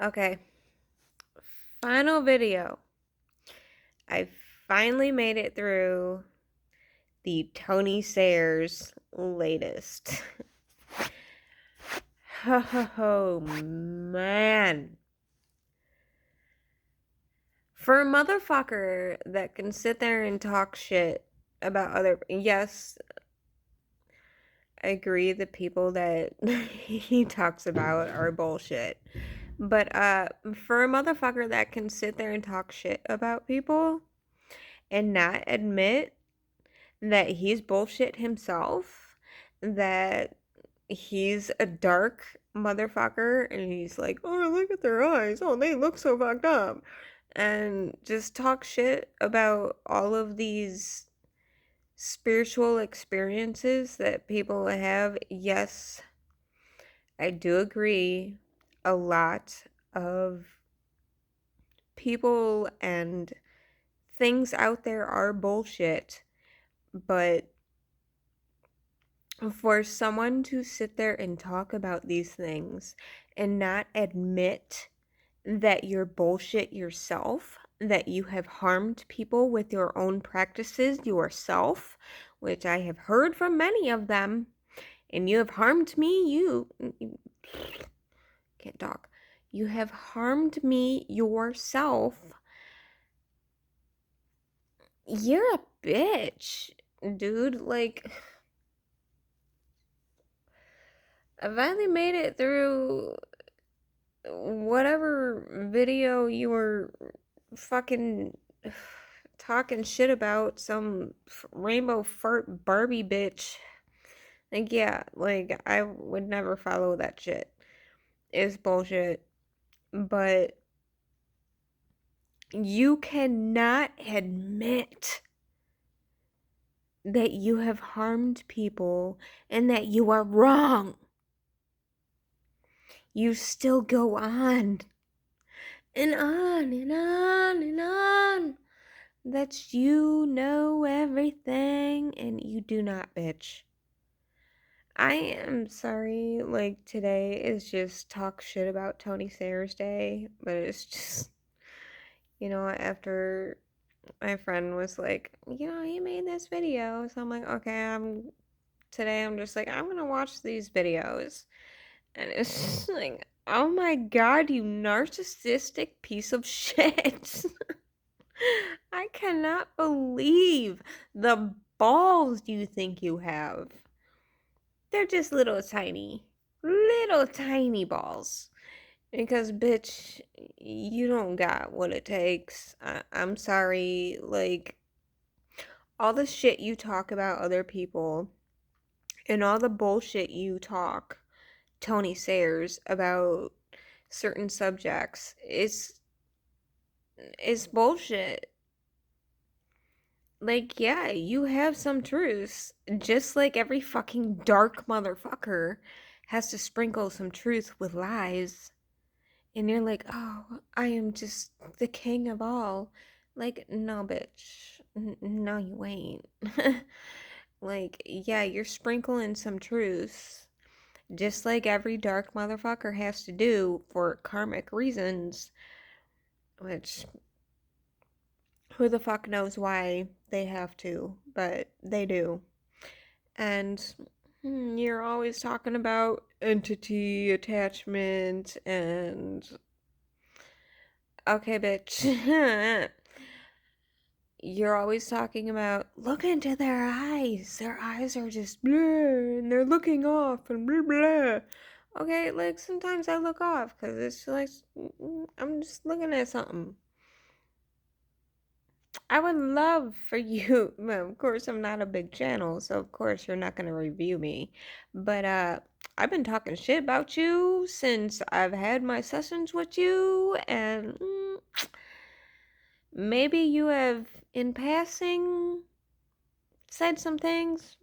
Okay, final video. I finally made it through the Tony Sayers latest. Oh man. For a motherfucker that can sit there and talk shit about other, yes, I agree the people that he talks about are bullshit. But for a motherfucker that can sit there and talk shit about people and not admit that he's bullshit himself, that he's a dark motherfucker, and he's like, oh, look at their eyes. Oh, they look so fucked up. And just talk shit about all of these spiritual experiences that people have. Yes, I do agree. A lot of people and things out there are bullshit, but for someone to sit there and talk about these things and not admit that you're bullshit yourself, that you have harmed people with your own practices yourself, which I have heard from many of them, and you have harmed me, you can't talk. You have harmed me yourself. You're a bitch, dude. Like, I finally made it through whatever video you were fucking talking shit about, some rainbow fart Barbie bitch. Like, yeah, like, I would never follow that shit. It's bullshit. But you cannot admit that you have harmed people and that you are wrong. You still go on and on and on and on. That you know everything and you do not, bitch. I am sorry, like, today is just talk shit about Tony Sayers Day, but it's just, after my friend was like, he made this video, so I'm like, okay, today I'm just like, I'm gonna watch these videos, and it's just like, oh my god, you narcissistic piece of shit. I cannot believe the balls you think you have. They're just little tiny balls. Because, bitch, you don't got what it takes. I'm sorry. Like, all the shit you talk about other people and all the bullshit you talk, Tony Sayers, about certain subjects is bullshit. Like, yeah, you have some truths. Just like every fucking dark motherfucker has to sprinkle some truth with lies. And you're like, oh, I am just the king of all. Like, no, bitch. No, you ain't. Like, yeah, you're sprinkling some truths. Just like every dark motherfucker has to do for karmic reasons. Which, who the fuck knows why they have to, but they do. And you're always talking about entity attachment and okay, bitch. You're always talking about look into their eyes. Their eyes are just bleh, and they're looking off and blah blah. Okay, like sometimes I look off because it's like I'm just looking at something. I would love for you. Well, of course, I'm not a big channel, so of course you're not gonna review me. But I've been talking shit about you since I've had my sessions with you, and maybe you have, in passing, said some things.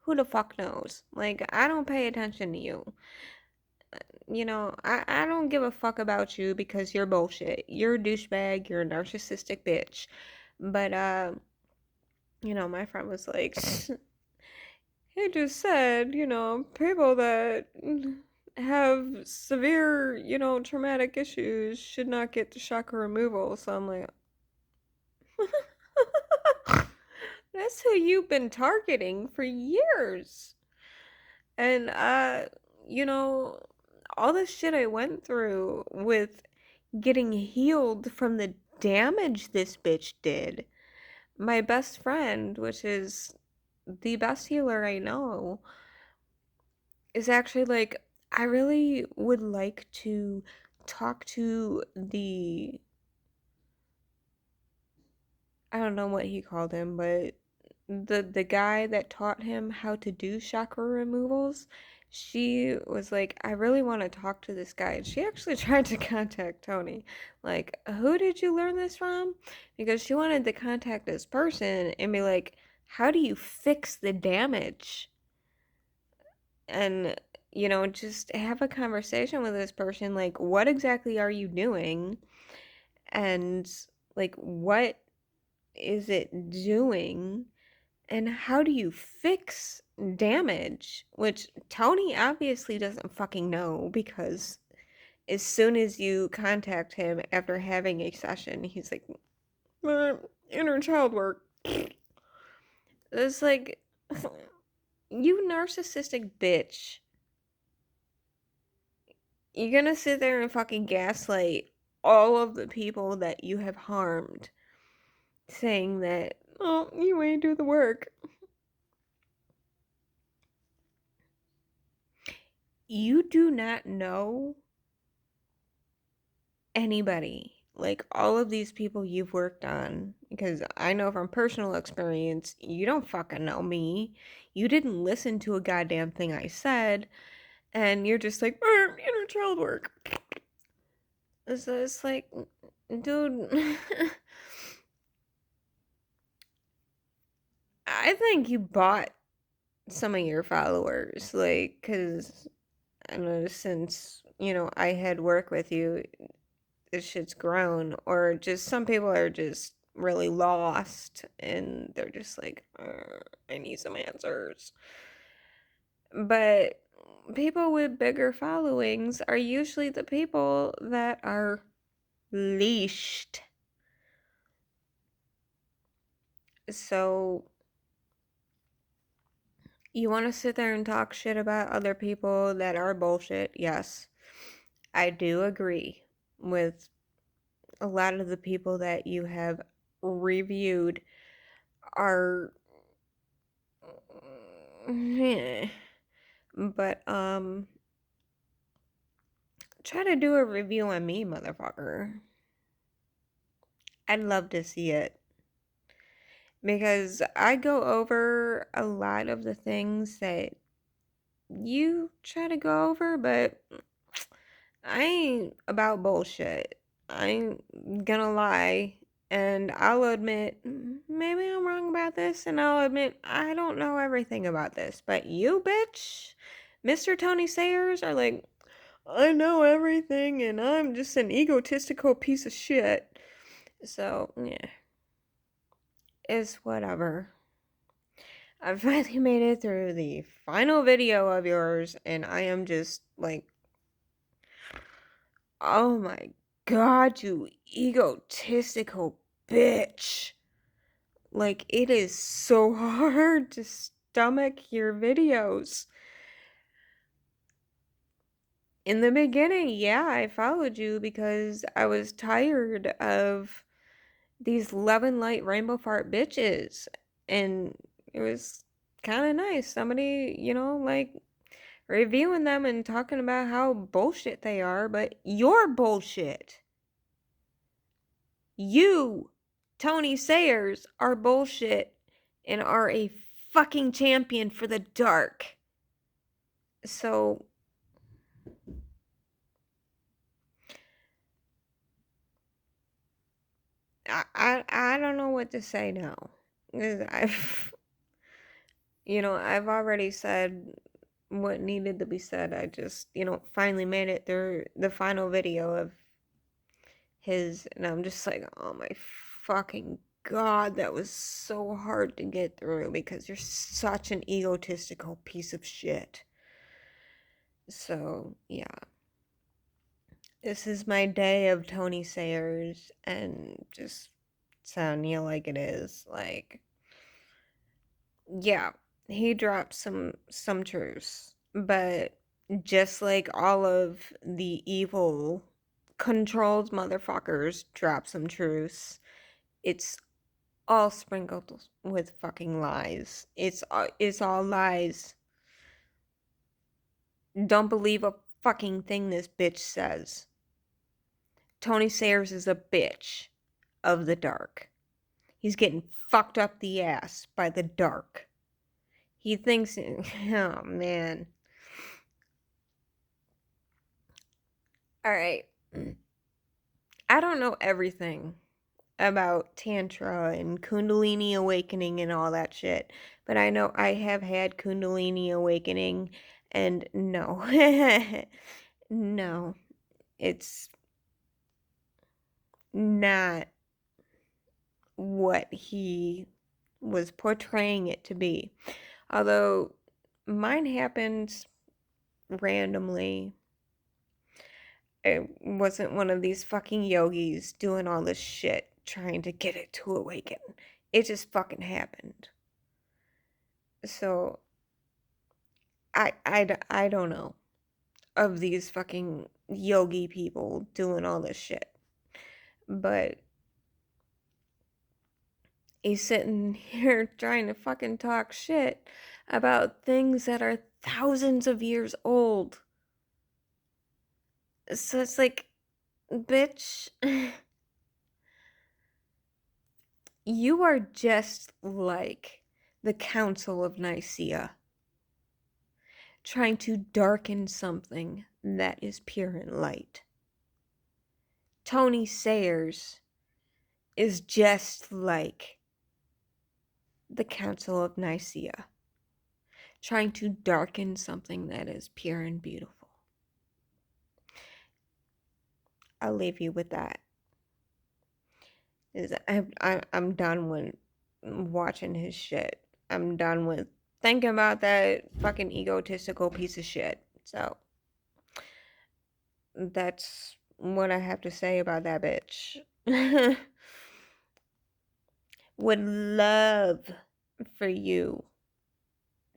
Who the fuck knows? Like, I don't pay attention to you. I don't give a fuck about you because you're bullshit. You're a douchebag. You're a narcissistic bitch. But, my friend was like, he just said, people that have severe, traumatic issues should not get chakra removal. So I'm like, that's who you've been targeting for years. And you know, all the shit I went through with getting healed from the damage this bitch did. My best friend, which is the best healer I know, is actually like, I really would like to talk to I don't know what he called him, but the guy that taught him how to do chakra removals. She was like, I really want to talk to this guy. And she actually tried to contact Tony. Like, who did you learn this from? Because she wanted to contact this person and be like, how do you fix the damage? And, just have a conversation with this person. Like, what exactly are you doing? And, like, what is it doing? And how do you fix damage? Which Tony obviously doesn't fucking know, because as soon as you contact him after having a session, he's like, inner child work. It's like, you narcissistic bitch. You're gonna sit there and fucking gaslight all of the people that you have harmed, saying that, oh, you ain't do the work. You do not know anybody. Like, all of these people you've worked on, because I know from personal experience, you don't fucking know me. You didn't listen to a goddamn thing I said, and you're just like, inner child work. So it's like, dude, I think you bought some of your followers, like, because I know since, I had work with you, this shit's grown. Or just some people are just really lost and they're just like, I need some answers. But people with bigger followings are usually the people that are leashed. So you want to sit there and talk shit about other people that are bullshit? Yes, I do agree with a lot of the people that you have reviewed are but try to do a review on me, motherfucker. I'd love to see it, because I go over a lot of the things that you try to go over, but I ain't about bullshit. I ain't gonna lie. And I'll admit, maybe I'm wrong about this, and I'll admit I don't know everything about this. But you, bitch, Mr. Tony Sayers, are like, I know everything, and I'm just an egotistical piece of shit. So, yeah, it's whatever. I finally made it through the final video of yours, and I am just like, oh my god, you egotistical bitch. Like, it is so hard to stomach your videos. In the beginning, yeah, I followed you because I was tired of these love and light rainbow fart bitches. And it was kind of nice. Somebody, like, reviewing them and talking about how bullshit they are, but you're bullshit. You, Tony Sayers, are bullshit and are a fucking champion for the dark. So, I don't know what to say now. 'Cause I've already said what needed to be said. I just, finally made it through the final video of his, and I'm just like, oh my fucking god, that was so hard to get through because you're such an egotistical piece of shit. So, yeah. This is my day of Tony Sayers and just telling you like it is. Like, yeah, he dropped some truths, but just like all of the evil controlled motherfuckers drop some truths, it's all sprinkled with fucking lies. It's all lies. Don't believe a fucking thing this bitch says. Tony Sayers is a bitch of the dark. He's getting fucked up the ass by the dark. He thinks, oh man. All right. I don't know everything about Tantra and Kundalini awakening and all that shit, but I know I have had Kundalini awakening, and no. No, it's not what he was portraying it to be. Although mine happened randomly. It wasn't one of these fucking yogis doing all this shit trying to get it to awaken. It just fucking happened. So I don't know of these fucking yogi people doing all this shit. But he's sitting here trying to fucking talk shit about things that are thousands of years old. So it's like, bitch, you are just like the Council of Nicaea, trying to darken something that is pure and light. Tony Sayers is just like the Council of Nicaea, trying to darken something that is pure and beautiful. I'll leave you with that. I'm done with watching his shit. I'm done with thinking about that fucking egotistical piece of shit. So that's what I have to say about that bitch. Would love for you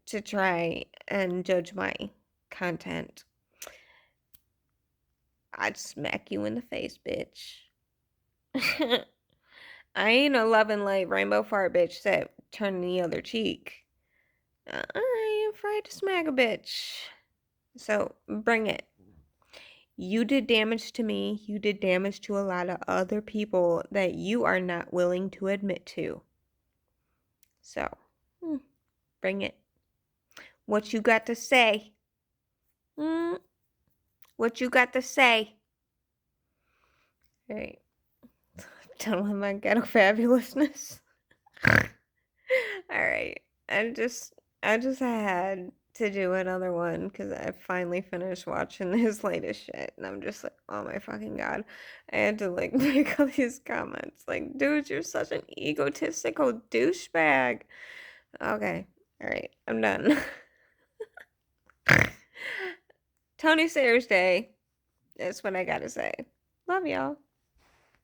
to try and judge my content. I'd smack you in the face, bitch. I ain't a loving light rainbow fart bitch that turn the other cheek. I ain't afraid to smack a bitch. So bring it. You did damage to me. You did damage to a lot of other people that you are not willing to admit to. So, bring it. What you got to say? What you got to say? All right. Tell him my ghetto fabulousness. All right. I just had to do another one because I finally finished watching his latest shit, and I'm just like, oh my fucking god. I had to like make all these comments like, dude, you're such an egotistical douchebag. Okay. All right. I'm done. Tony Sayers Day. That's what I gotta say. Love y'all.